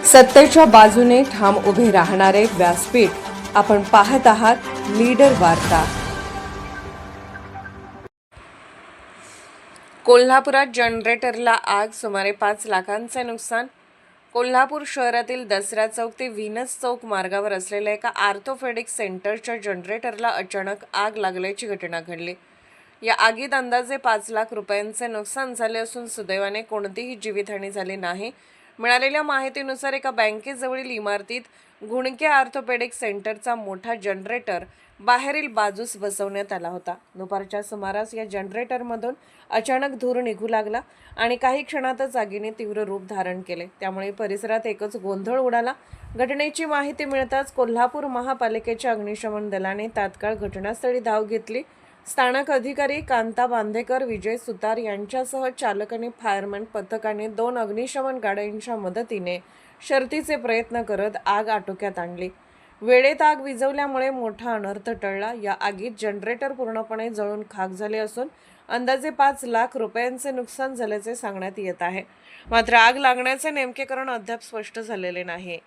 सत्तेच्या बाजूने ठाम उभे राहणारे व्यासपीठ आपण पाहत आहात लीडर वार्ता। कोल्हापुरात जनरेटरला आग, सुमारे 5 लाखांचे नुकसान। कोल्हापूर शहरातील दसरा चौक ते व्हीनस चौक मार्गावर असलेल्या एका ऑर्थोपेडिक सेंटरच्या जनरेटरला अचानक आग लागल्याची घटना घडली। या आगीत अंदाजे 5 लाख रुपयांचे नुकसान झाले असून सुदैवाने कोणतीही जीवितहानी झाली नाही। मिळालेल्या माहितीनुसार एका बँकेजवळील इमारतीत गुणके ऑर्थोपेडिक सेंटरचा मोठा जनरेटर बाहेरील बाजूस बसवण्यात आला होता। दुपारच्या सुमारास या जनरेटरमधून अचानक धूर निघू लागला आणि काही क्षणातच आगीने तीव्र रूप धारण केले। त्यामुळे परिसरात एकच गोंधळ उडाला। घटनेची माहिती मिळताच कोल्हापूर महापालिकेच्या अग्निशमन दलाने तात्काळ घटनास्थळी धाव घेतली। स्थानिक अधिकारी कांता बांदेकर, विजय सुतार यांच्यासह चालक आणि फायरमॅन पथकाने 2 अग्निशमन गाड्यांच्या मदतीने शर्थीचे प्रयत्न करत आग आटोक्यात आणली। वेळेत आग विझवल्यामुळे मोठा अनर्थ टळला। या आगीत जनरेटर पूर्णपणे जळून खाक झाले असून अंदाजे 5 लाख रुपयांचे नुकसान झाल्याचे सांगण्यात येत आहे। मात्र आग लागण्याचे नेमके कारण अद्याप स्पष्ट झालेले नाही।